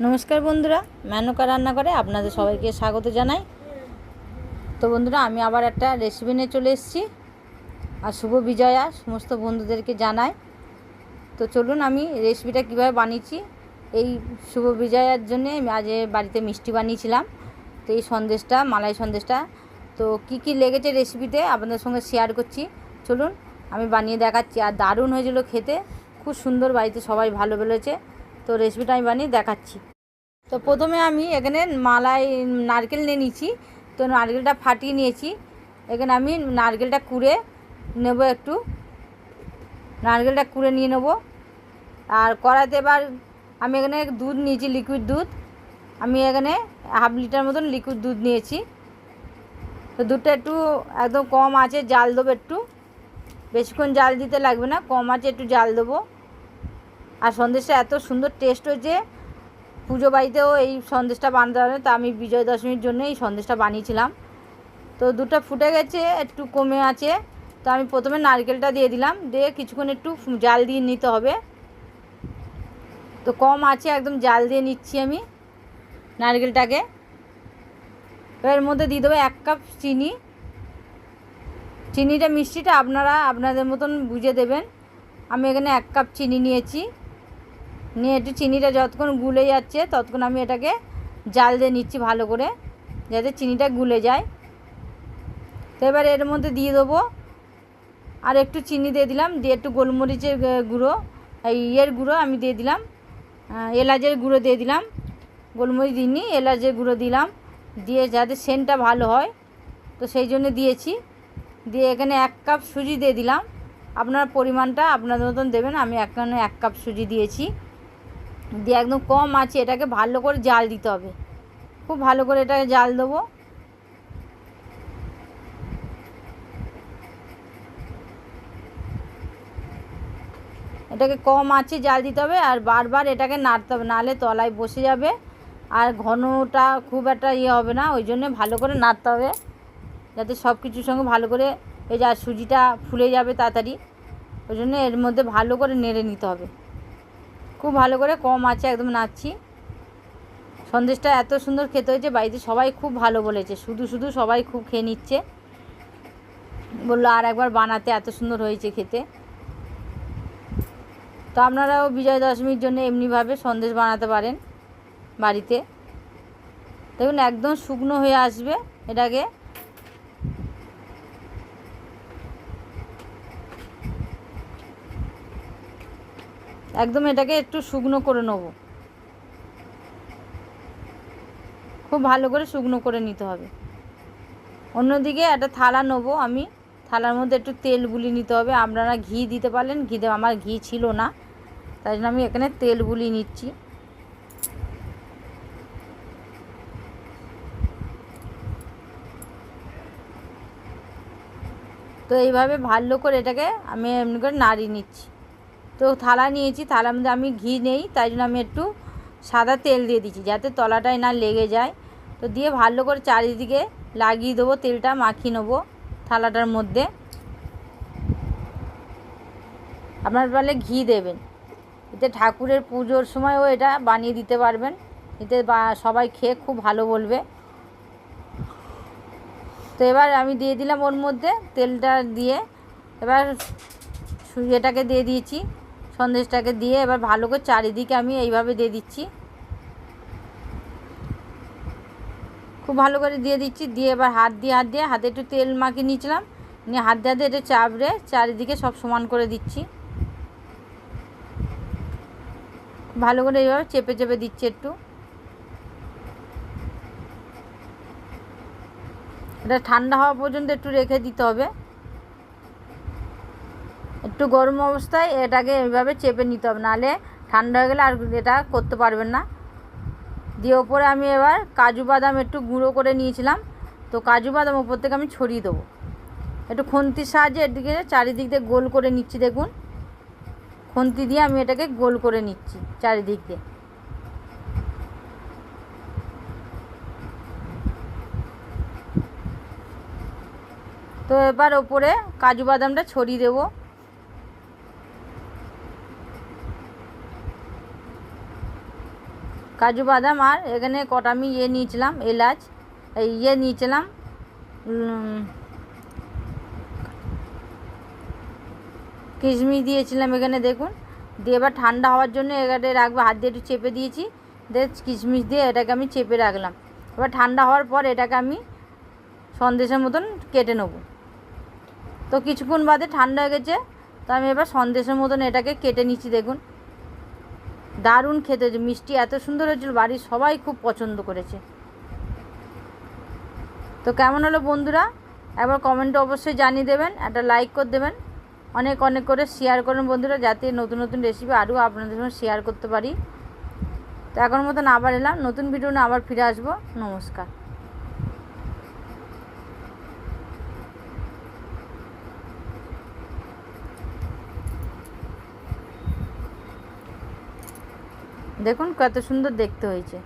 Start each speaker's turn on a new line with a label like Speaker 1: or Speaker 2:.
Speaker 1: নমস্কার বন্ধুরা, মেনকা রান্নাঘরে আপনাদের সবাইকে স্বাগত জানাই। তো বন্ধুরা, আমি আবার একটা রেসিপি নিয়ে চলে এসেছি আর শুভ বিজয়া সমস্ত বন্ধুদেরকে জানাই। তো চলুন আমি রেসিপিটা কীভাবে বানিয়েছি। এই শুভ বিজয়ার জন্যে আমি আজ বাড়িতে মিষ্টি বানিয়েছিলাম। তো এই সন্দেশটা, মালাই সন্দেশটা, তো কি লেগেছে রেসিপিতে আপনাদের সঙ্গে শেয়ার করছি। চলুন আমি বানিয়ে দেখাচ্ছি। আর দারুণ হয়েছিল খেতে, খুব সুন্দর, বাড়িতে সবাই ভালো বলেছে। তো রেসিপিটা আমি বানিয়ে দেখাচ্ছি। তো প্রথমে আমি এখানে নারকেল নিয়ে নিয়েছি। তো নারকেলটা ফাটিয়ে নিয়েছি। এখানে আমি নারকেলটা কুড়ে নেব, একটু নারকেলটা কুড়ে নিয়ে নেব। আর কড়াইতে এবার আমি এখানে দুধ নিয়েছি, লিকুইড দুধ। আমি এখানে হাফ লিটার মতন লিকুইড দুধ নিয়েছি। তো দুধটা একটু একদম কম আঁচে জাল দেবো, একটু বেশিক্ষণ জাল দিতে লাগবে না, কম আঁচে একটু জাল দেবো। আর সন্দেশটা এত সুন্দর টেস্ট হয়েছে, পুজো বাড়িতেও এই সন্দেশটা বানাতে হবে। তা আমি বিজয়া দশমীর জন্য এই সন্দেশটা বানিয়েছিলাম। তো দুধটা ফুটে গেছে, একটু কমে আছে। তো আমি প্রথমে নারকেলটা দিয়ে দিলাম, দিয়ে কিছুক্ষণ একটু জাল দিয়ে নিতে হবে। তো কম আছে, একদম জাল দিয়ে নিচ্ছি আমি নারকেলটাকে। এর মধ্যে দিয়ে দেবো 1 কাপ চিনি। চিনিটা, মিষ্টিটা আপনারা আপনাদের মতন বুঝে দেবেন। আমি এখানে 1 কাপ চিনি নিয়েছি। নিয়ে একটু চিনিটা যতক্ষণ গুলে যাচ্ছে ততক্ষণ আমি এটাকে জাল দিয়ে নিচ্ছি ভালো করে, যাতে চিনিটা গুলে যায়। তো এবার এর মধ্যে দিয়ে দেবো আর একটু চিনি দিয়ে দিলাম, দিয়ে একটু গোলমরিচের গুঁড়ো, গুঁড়ো আমি দিয়ে দিলাম, এলাচের গুঁড়ো দিয়ে দিলাম। গোলমরিচ দিইনি, এলাচের গুঁড়ো দিলাম, দিয়ে যাতে সেন্টটা ভালো হয়, তো সেই জন্য দিয়েছি। দিয়ে এখানে 1 কাপ সুজি দিয়ে দিলাম। আপনার পরিমাণটা আপনাদের মতন দেবেন। আমি এখানে 1 কাপ সুজি দিয়েছি। দিয়ে একদম কম আছে, এটাকে ভালো করে জাল দিতে হবে, খুব ভালো করে এটাকে জাল দেবো। এটাকে কম আছে জাল দিতে হবে, আর বারবার এটাকে নাড়তে হবে, নাহলে তলায় বসে যাবে আর ঘনটা খুব একটা হবে না। ওই জন্য ভালো করে নাড়তে হবে, যাতে সব কিছুর সঙ্গে ভালো করে এই যে সুজিটা ফুলে যাবে তাড়াতাড়ি। ওই জন্য এর মধ্যে ভালো করে নেড়ে নিতে হবে, খুব ভালো করে কম আছে একদম নাড়ছি। সন্দেশটা এত সুন্দর খেতে হয়েছে, বাড়িতে সবাই খুব ভালো বলেছে, শুধু সবাই খুব খেয়ে নিচ্ছে, বললো আর একবার বানাতে, এত সুন্দর হয়েছে খেতে। তো আপনারাও বিজয়া দশমীর জন্য এমনিভাবে সন্দেশ বানাতে পারেন বাড়িতে। দেখুন একদম শুকনো হয়ে আসবে, এটাকে একদম এটাকে একটু শুকনো করে নেব, খুব ভালো করে শুকনো করে নিতে হবে। অন্যদিকে একটা থালা নেব আমি, থালার মধ্যে একটু তেল বুলিয়ে নিতে হবে। আপনারা ঘি দিতে পারলেন, ঘি দেওয়া, আমার ঘি ছিল না, তাই জন্য আমি এখানে তেল বুলিয়ে নিচ্ছি। তো এইভাবে ভালো করে এটাকে আমি এমনি করে নাড়িয়ে নিচ্ছি। তো থালা নিয়েছি, থালার মধ্যে আমি ঘি নেই, তাই জন্য আমি একটু সাদা তেল দিয়ে দিচ্ছি, যাতে তলাটায় না লেগে যায়। তো দিয়ে ভালো করে চারিদিকে লাগিয়ে দেবো, তেলটা মাখিয়ে নেবো থালাটার মধ্যে। আপনার পারলে ঘি দেবেন, এতে ঠাকুরের পুজোর সময়ও এটা বানিয়ে দিতে পারবেন, এতে সবাই খেয়ে খুব ভালো বলবে। তো এবার আমি দিয়ে দিলাম ওর মধ্যে তেলটা দিয়ে, এবার এটাকে দিয়ে দিয়েছি, সন্দেশটাকে দিয়ে এবার ভালো করে চারিদিকে আমি এইভাবে দিয়ে দিচ্ছি, খুব ভালো করে দিয়ে দিচ্ছি। দিয়ে এবার হাত দিয়ে হাতে একটু তেল মাখিয়ে নিয়েছিলাম, নিয়ে হাত দিয়ে এটা চাপড়ে চারিদিকে সব সমান করে দিচ্ছি, ভালো করে এইভাবে চেপে চেপে দিচ্ছি একটু। এটা ঠান্ডা হওয়া পর্যন্ত একটু রেখে দিতে হবে, একটু গরম অবস্থায় এটাকে এইভাবে চেপে নিতে হবে, নাহলে ঠান্ডা হয়ে গেলে আর এটা করতে পারবেন না। দিয়ে ওপরে আমি এবার কাজু বাদাম একটু গুঁড়ো করে নিয়েছিলাম, তো কাজু বাদাম ওপর থেকে আমি ছড়িয়ে দেবো, একটু খুন্তির সাহায্যে এদিকে চারিদিক দিয়ে গোল করে নিচ্ছি। দেখুন খুন্তি দিয়ে আমি এটাকে গোল করে নিচ্ছি চারিদিক দিয়ে। তো এবার ওপরে কাজু বাদামটা ছড়িয়ে দেবো। কাজু বাদাম, আর এখানে কটা আমি নিয়েছিলাম এলাচ, নিয়েছিলাম কিশমিশ দিয়েছিলাম এখানে দেখুন। দিয়ে এবার ঠান্ডা হওয়ার জন্য এখানে রাখবো, হাত দিয়ে একটু চেপে দিয়েছি, দিয়ে কিশমিশ দিয়ে এটাকে আমি চেপে রাখলাম। এবার ঠান্ডা হওয়ার পর এটাকে আমি সন্দেশের মতন কেটে নেব। তো কিছুক্ষণ বাদে ঠান্ডা হয়ে গেছে, তো আমি এবার সন্দেশের মতন এটাকে কেটে নিচ্ছি। দেখুন দারুণ খেতে হয়েছে, মিষ্টি এত সুন্দর হয়েছিল, বাড়ির সবাই খুব পছন্দ করেছে। তো কেমন হলো বন্ধুরা, একবার কমেন্টে অবশ্যই জানিয়ে দেবেন, একটা লাইক করে দেবেন, অনেক অনেক করে শেয়ার করুন বন্ধুরা, যাতে নতুন নতুন রেসিপি আরও আপনাদের সঙ্গে শেয়ার করতে পারি। তো এখন মতন আবার এলাম, নতুন ভিডিও নিয়ে আবার ফিরে আসবো। নমস্কার। দেখুন কত সুন্দর দেখতে হয়েছে।